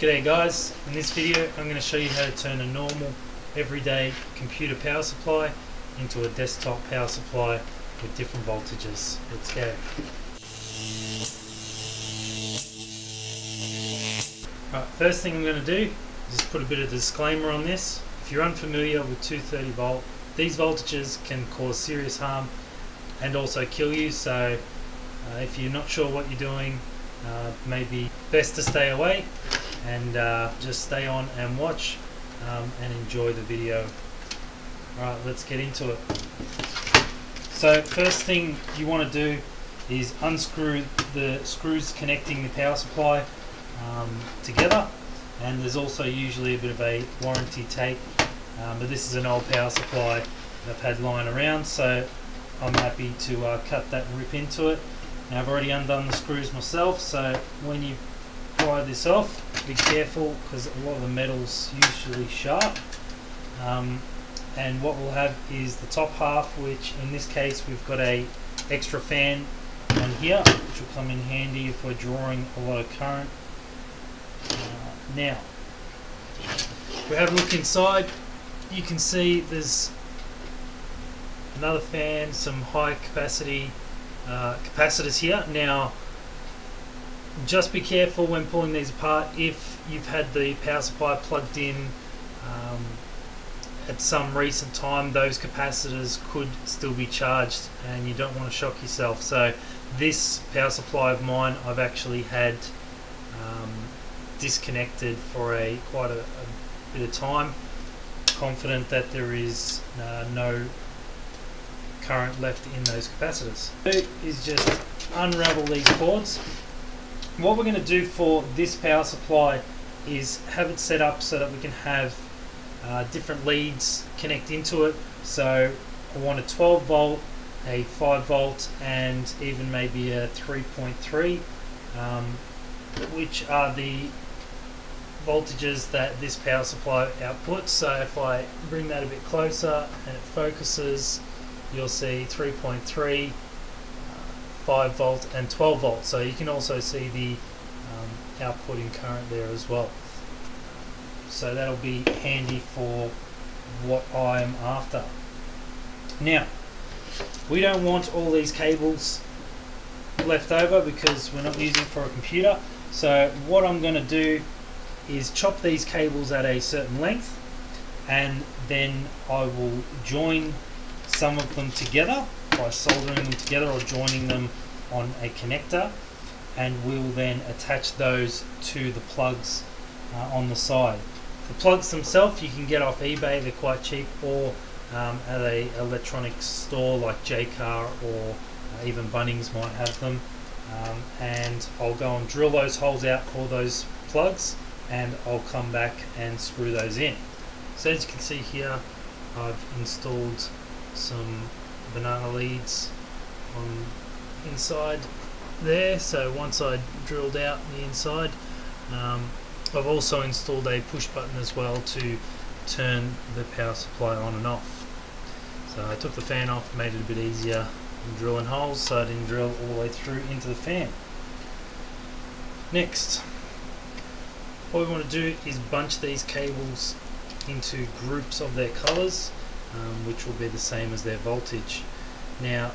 G'day guys, in this video I'm going to show you how to turn a normal everyday computer power supply into a desktop power supply with different voltages. Let's go. Right, first thing I'm going to do is just put a bit of disclaimer on this. If you're unfamiliar with 230 volt, these voltages can cause serious harm and also kill you, so if you're not sure what you're doing, maybe best to stay away and just stay on and watch and enjoy the video. Alright, let's get into it. So first thing you want to do is unscrew the screws connecting the power supply together, and there's also usually a bit of a warranty tape, but this is an old power supply that I've had lying around, so I'm happy to cut that and rip into it. Now I've already undone the screws myself, so when you pry this off, be careful because a lot of the metal's usually sharp. And what we'll have is the top half, which in this case we've got a extra fan on here, which will come in handy if we're drawing a lot of current. Now, if we have a look inside, you can see there's another fan, some high capacity capacitors here. Now, just be careful when pulling these apart. If you've had the power supply plugged in at some recent time, those capacitors could still be charged and you don't want to shock yourself. So this power supply of mine I've actually had disconnected for quite a bit of time, confident that there is no current left in those capacitors. Is just unravel these cords. What we're going to do for this power supply is have it set up so that we can have different leads connect into it. So I want a 12 volt, a 5 volt, and even maybe a 3.3, which are the voltages that this power supply outputs. So if I bring that a bit closer and it focuses, you'll see 3.3, 5 volt and 12 volt. So you can also see the output in current there as well. So that'll be handy for what I'm after. Now, we don't want all these cables left over because we're not using it for a computer. So what I'm going to do is chop these cables at a certain length, and then I will join some of them together by soldering them together or joining them on a connector, and we'll then attach those to the plugs on the side. The plugs themselves you can get off eBay, they're quite cheap, or at a electronics store like Jaycar or even Bunnings might have them, and I'll go and drill those holes out for those plugs, and I'll come back and screw those in. So as you can see here, I've installed some banana leads on inside there. So once I drilled out the inside, I've also installed a push button as well to turn the power supply on and off. So I took the fan off, made it a bit easier in drilling holes so I didn't drill all the way through into the fan. Next, what we want to do is bunch these cables into groups of their colours, which will be the same as their voltage. Now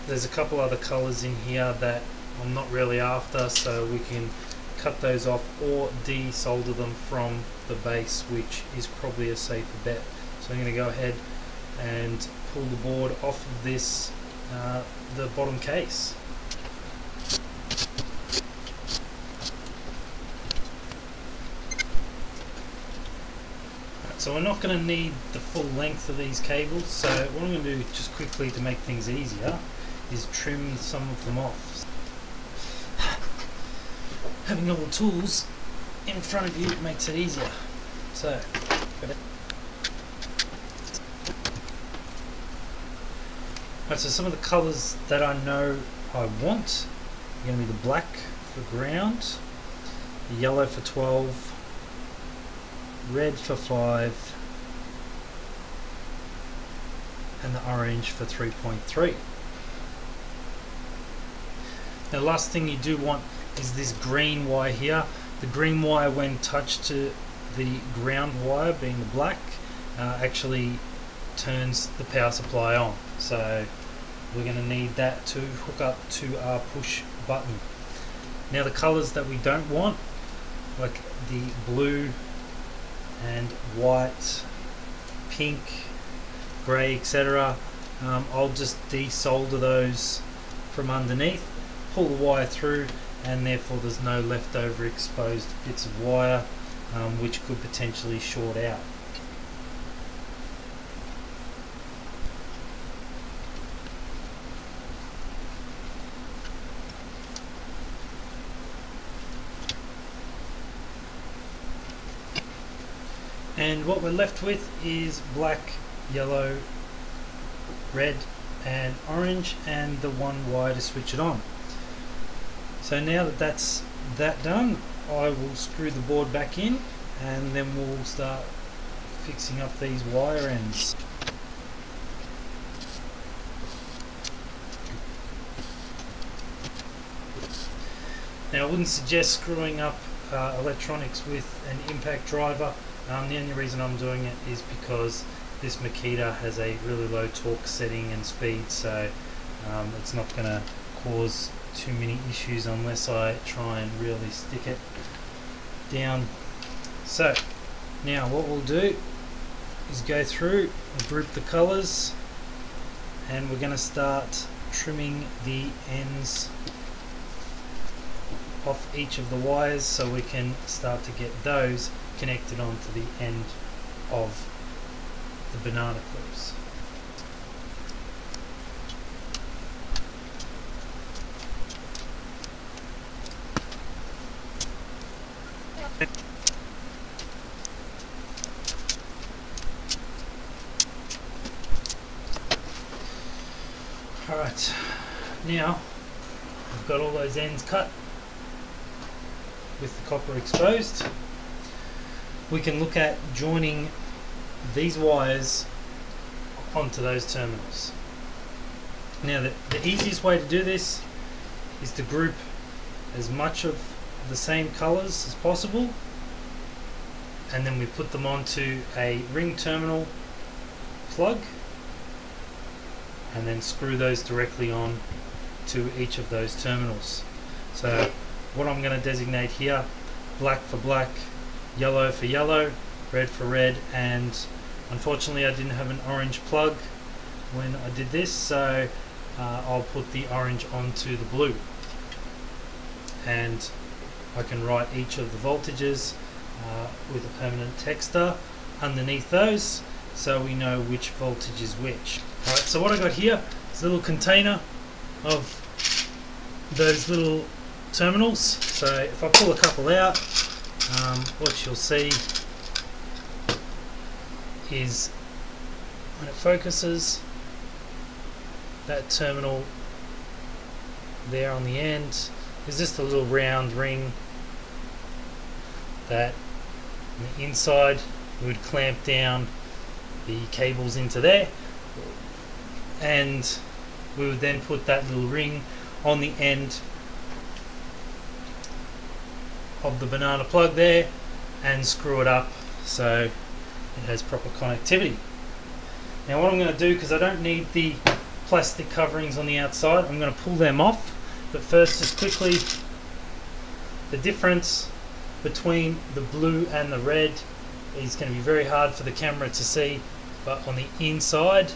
there's a couple other colours in here that I'm not really after, so we can cut those off or desolder them from the base, which is probably a safer bet. So I'm going to go ahead and pull the board off of this, the bottom case. So we're not going to need the full length of these cables, so what I'm going to do just quickly to make things easier is trim some of them off. Having all the tools in front of you makes it easier. So, right, so some of the colours that I know I want are going to be the black for ground, the yellow for 12, red for 5, and the orange for 3.3. Now the last thing you do want is this green wire here. The green wire, when touched to the ground wire, being the black, actually turns the power supply on. So we're going to need that to hook up to our push button. Now the colours that we don't want, like the blue and white, pink, grey, etc., I'll just desolder those from underneath, pull the wire through, and therefore there's no leftover exposed bits of wire which could potentially short out. And what we're left with is black, yellow, red and orange, and the one wire to switch it on. So now that that's done, I will screw the board back in, and then we'll start fixing up these wire ends. Now I wouldn't suggest screwing up electronics with an impact driver. The only reason I'm doing it is because this Makita has a really low torque setting and speed, so it's not going to cause too many issues unless I try and really stick it down. So now what we'll do is go through and group the colours, and we're going to start trimming the ends off each of the wires so we can start to get those connected onto the end of the banana clips. Alright, now I've got all those ends cut with the copper exposed. We can look at joining these wires onto those terminals. Now the easiest way to do this is to group as much of the same colours as possible, and then we put them onto a ring terminal plug, and then screw those directly on to each of those terminals. So what I'm going to designate here, black for black, yellow for yellow, red for red, and unfortunately I didn't have an orange plug when I did this, so I'll put the orange onto the blue, and I can write each of the voltages with a permanent texter underneath those, so we know which voltage is which. Alright, so what I got here is a little container of those little terminals. So if I pull a couple out, what you'll see is when it focuses, that terminal there on the end is just a little round ring that on the inside we would clamp down the cables into there, and we would then put that little ring on the end of the banana plug there and screw it up so it has proper connectivity. Now what I'm going to do, because I don't need the plastic coverings on the outside, I'm going to pull them off, but first just quickly, the difference between the blue and the red is going to be very hard for the camera to see, but on the inside,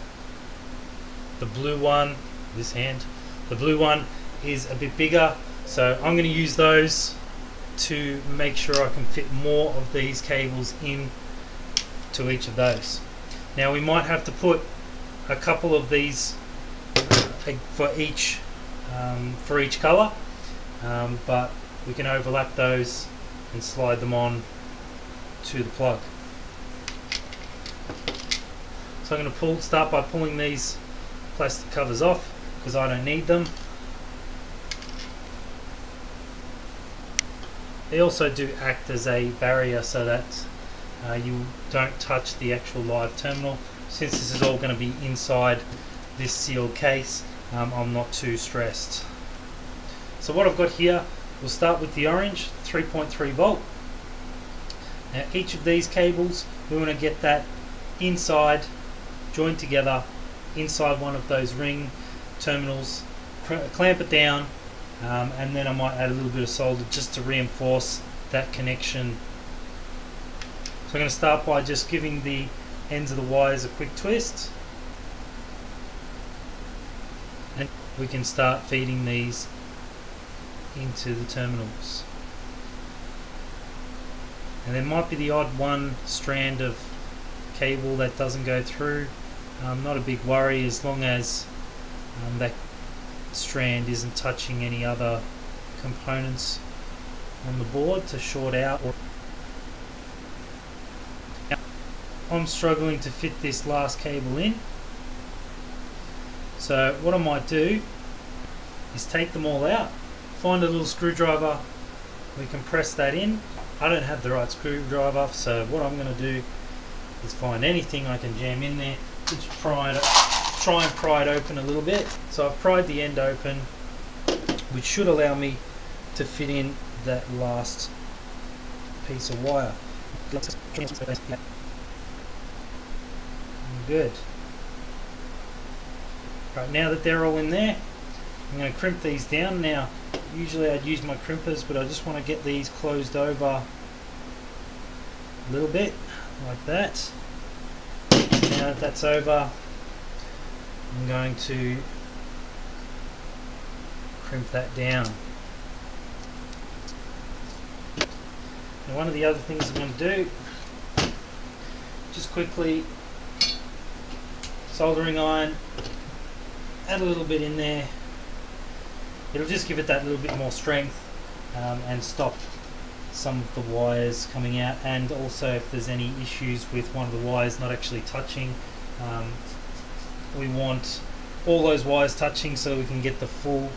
the blue one, this hand, the blue one is a bit bigger, so I'm going to use those to make sure I can fit more of these cables in to each of those. Now we might have to put a couple of these for each color, but we can overlap those and slide them on to the plug. So I'm going to start by pulling these plastic covers off because I don't need them. They also do act as a barrier so that you don't touch the actual live terminal. Since this is all going to be inside this sealed case, I'm not too stressed. So what I've got here We'll start with the orange, 3.3 volt. Now each of these cables, we want to get that inside, joined together inside one of those ring terminals, clamp it down, and then I might add a little bit of solder just to reinforce that connection. So I'm going to start by just giving the ends of the wires a quick twist, and we can start feeding these into the terminals. And there might be the odd one strand of cable that doesn't go through. Not a big worry as long as that strand isn't touching any other components on the board to short out. I'm struggling to fit this last cable in, so what I might do is take them all out, find a little screwdriver, we can press that in. I don't have the right screwdriver, so what I'm going to do is find anything I can jam in there, just try and pry it open a little bit. So I've pried the end open, which should allow me to fit in that last piece of wire. Good. Right, now that they're all in there, I'm going to crimp these down. Now, usually I'd use my crimpers, but I just want to get these closed over a little bit, like that. Now that that's over, I'm going to crimp that down. Now one of the other things I'm going to do, just quickly, soldering iron, add a little bit in there. It'll just give it that little bit more strength and stop some of the wires coming out, and also if there's any issues with one of the wires not actually touching, we want all those wires touching so we can get the full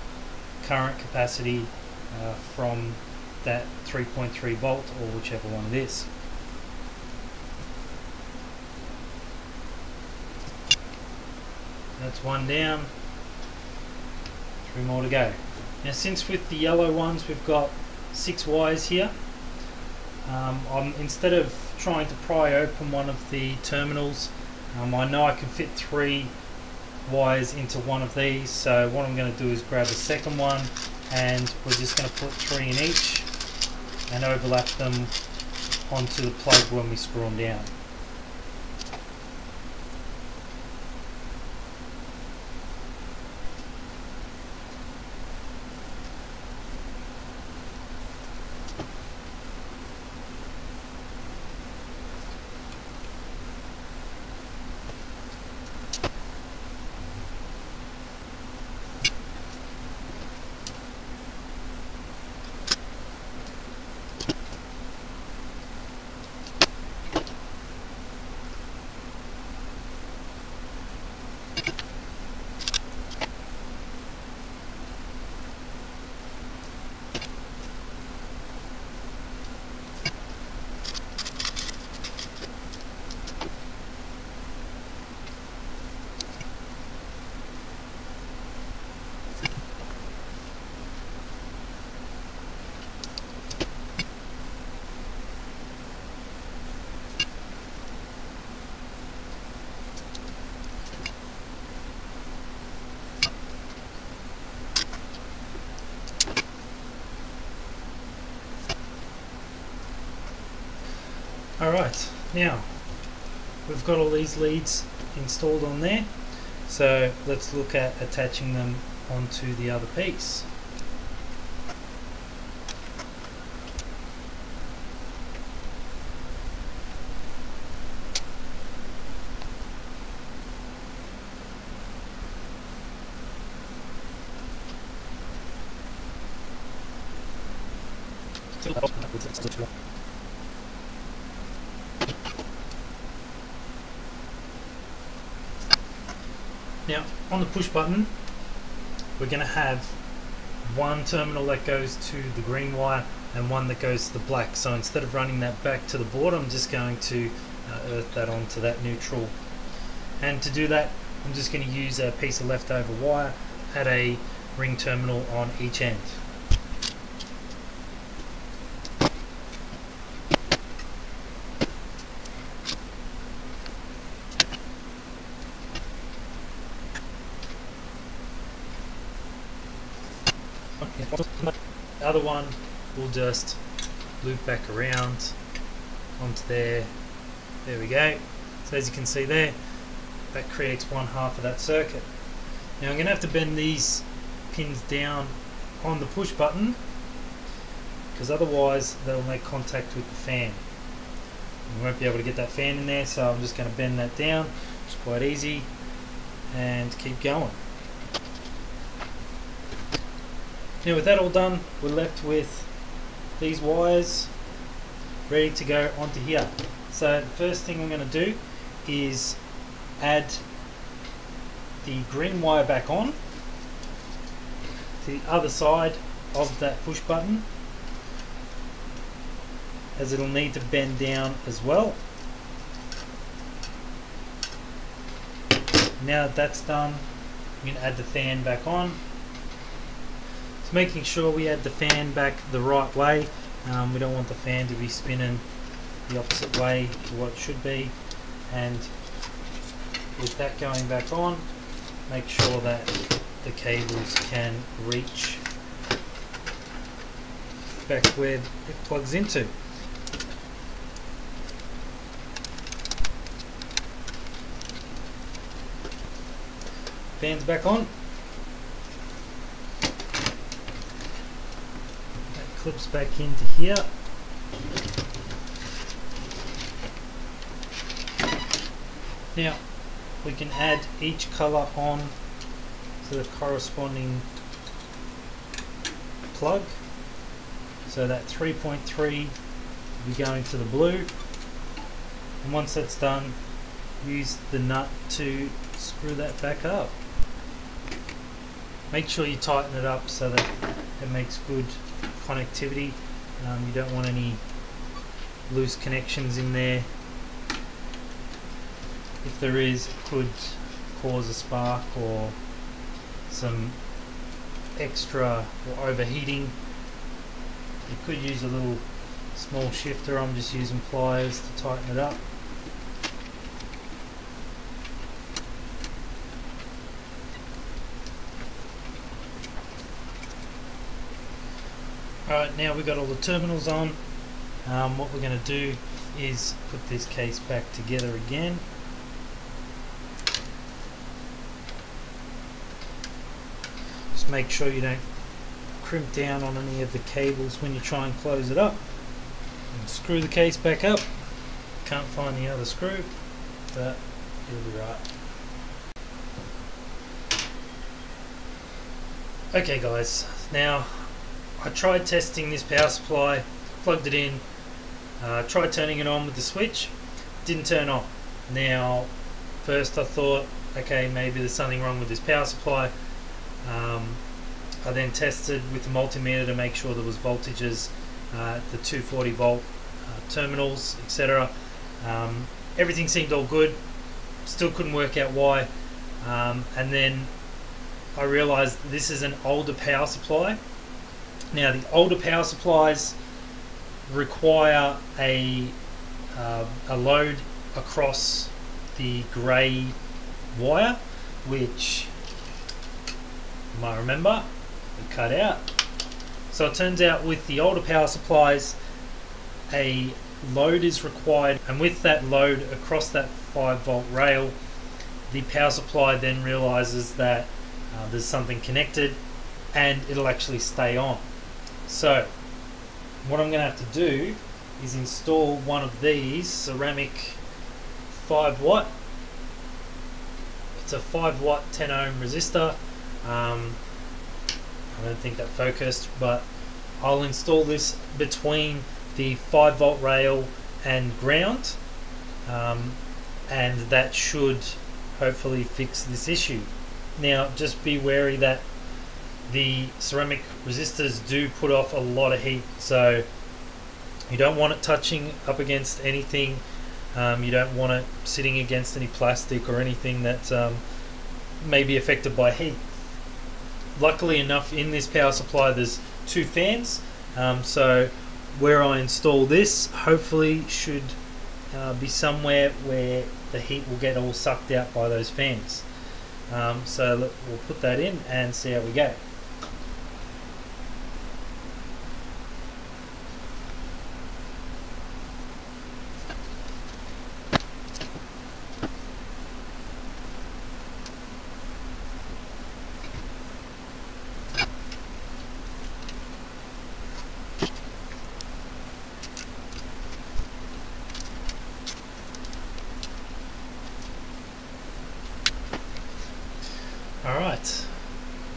current capacity from that 3.3 volt or whichever one it is. That's one down, 3 more to go. Now since with the yellow ones we've got 6 wires here, instead of trying to pry open one of the terminals, I know I can fit 3 wires into one of these, so what I'm going to do is grab a second one and we're just going to put 3 in each and overlap them onto the plug when we screw them down. Alright, now we've got all these leads installed on there, so let's look at attaching them onto the other piece. Now on the push button we're going to have one terminal that goes to the green wire and one that goes to the black, so instead of running that back to the board I'm just going to earth that onto that neutral, and to do that I'm just going to use a piece of leftover wire at a ring terminal on each end. The other one will just loop back around onto there. There we go. So as you can see there, that creates one half of that circuit. Now I'm going to have to bend these pins down on the push button, because otherwise they'll make contact with the fan. You won't be able to get that fan in there, so I'm just going to bend that down. It's quite easy, and keep going. Now with that all done, we're left with these wires ready to go onto here. So the first thing I'm going to do is add the green wire back on to the other side of that push button, as it'll need to bend down as well. Now that that's done, I'm going to add the fan back on. So making sure we add the fan back the right way. We don't want the fan to be spinning the opposite way to what it should be. And with that going back on, make sure that the cables can reach back where it plugs into. Fan's back on. That clips back into here. Now we can add each colour on to the corresponding plug. So that 3.3 will be going to the blue, and once that's done, use the nut to screw that back up. Make sure you tighten it up so that it makes good connectivity. You don't want any loose connections in there. If there is, it could cause a spark or some extra or overheating. You could use a little small shifter. I'm just using pliers to tighten it up. Alright, now we've got all the terminals on. What we're going to do is put this case back together again. Just make sure you don't crimp down on any of the cables when you try and close it up. And screw the case back up. Can't find the other screw, but it'll be right. Okay guys, now I tried testing this power supply, plugged it in, tried turning it on with the switch, didn't turn on. Now first I thought, okay, maybe there's something wrong with this power supply. I then tested with the multimeter to make sure there was voltages, the 240 volt terminals, etc. Everything seemed all good, still couldn't work out why. And then I realized this is an older power supply. Now the older power supplies require a load across the grey wire, which you might remember we cut out. So it turns out with the older power supplies, a load is required, and with that load across that 5-volt rail, the power supply then realizes that there's something connected and it'll actually stay on. So what I'm going to have to do is install one of these ceramic 5-watt. It's a 5-watt 10 ohm resistor. I don't think that focused, but I'll install this between the 5-volt rail and ground, and that should hopefully fix this issue. Now just be wary that the ceramic resistors do put off a lot of heat, so you don't want it touching up against anything. You don't want it sitting against any plastic or anything that may be affected by heat. Luckily enough, in this power supply there's 2 fans, so where I install this hopefully should be somewhere where the heat will get all sucked out by those fans. So we'll put that in and see how we go.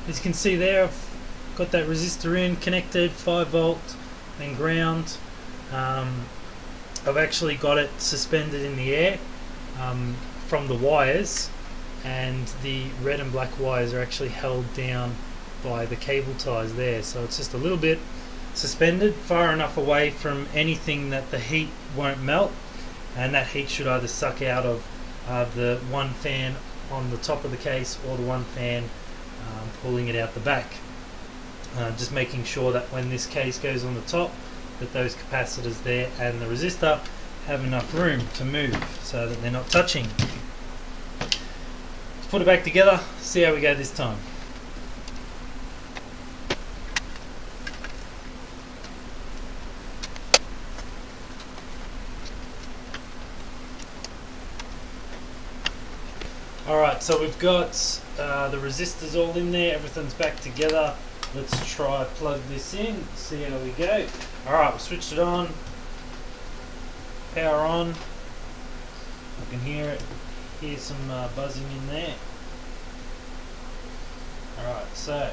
As you can see there, I've got that resistor in, connected, 5 volt and ground. I've actually got it suspended in the air from the wires, and the red and black wires are actually held down by the cable ties there, so it's just a little bit suspended, far enough away from anything that the heat won't melt, and that heat should either suck out of the one fan on the top of the case or the one fan pulling it out the back. Just making sure that when this case goes on the top, that those capacitors there and the resistor have enough room to move so that they're not touching. Let's put it back together, see how we go this time. Alright, so we've got the resistors all in there, everything's back together. Let's try plug this in, see how we go. Alright, we switched it on, power on. I can hear some buzzing in there. Alright, so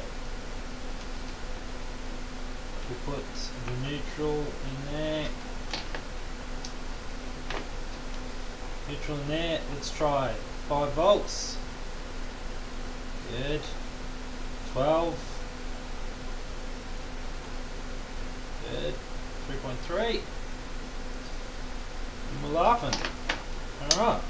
we put the neutral in there. Neutral in there, let's try 5 volts. Good. 12. Good. 3.3. And we're laughing. Alright.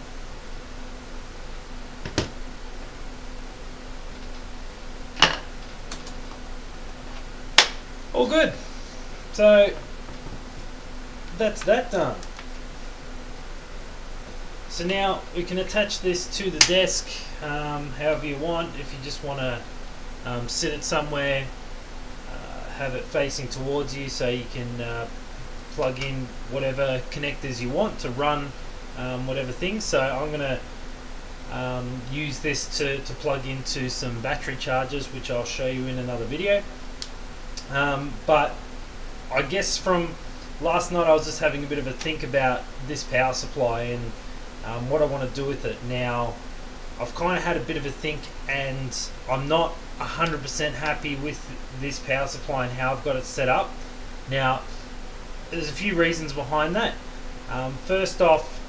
All good. So that's that done. So now we can attach this to the desk however you want. If you just want to sit it somewhere, have it facing towards you so you can plug in whatever connectors you want to run whatever things. So I'm going to use this to plug into some battery chargers, which I'll show you in another video. But I guess from last night I was just having a bit of a think about this power supply and what I want to do with it. Now I've kind of had a bit of a think, and I'm not 100% happy with this power supply and how I've got it set up. Now there's a few reasons behind that. First off,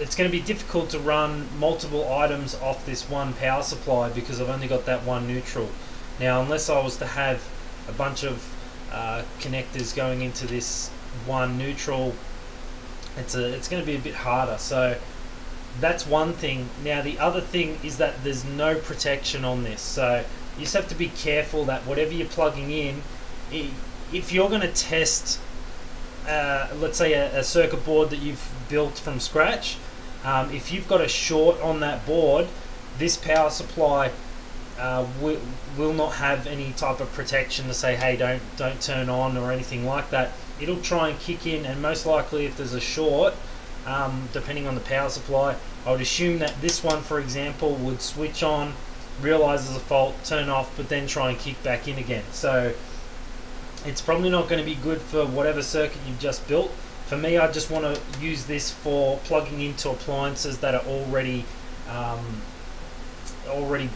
it's going to be difficult to run multiple items off this one power supply because I've only got that one neutral. Now unless I was to have a bunch of connectors going into this one neutral, it's going to be a bit harder. So that's one thing. Now the other thing is that there's no protection on this, so you just have to be careful that whatever you're plugging in, if you're going to test let's say a circuit board that you've built from scratch, if you've got a short on that board, this power supply will not have any type of protection to say, hey, don't turn on or anything like that. It'll try and kick in, and most likely if there's a short, depending on the power supply, I would assume that this one, for example, would switch on, realize there's a fault, turn off, but then try and kick back in again. So it's probably not going to be good for whatever circuit you've just built. For me, I just want to use this for plugging into appliances that are already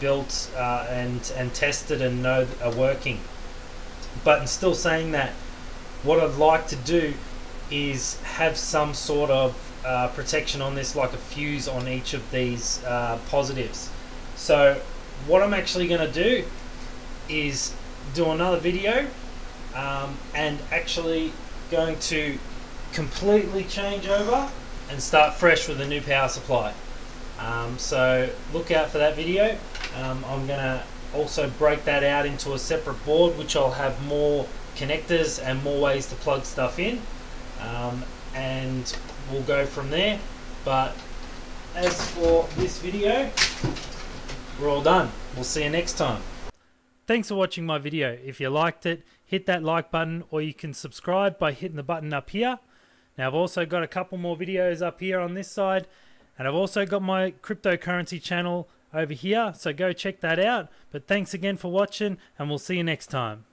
built and tested and know are working. But in still saying that, what I'd like to do is have some sort of protection on this, like a fuse on each of these positives. So what I'm actually going to do is do another video and actually going to completely change over and start fresh with a new power supply. So look out for that video. I'm going to also break that out into a separate board, which I'll have more connectors and more ways to plug stuff in, and we'll go from there. But as for this video, we're all done. We'll see you next time. Thanks for watching my video. If you liked it, hit that like button, or you can subscribe by hitting the button up here. Now I've also got a couple more videos up here on this side, and I've also got my cryptocurrency channel over here, so go check that out. But thanks again for watching, and we'll see you next time.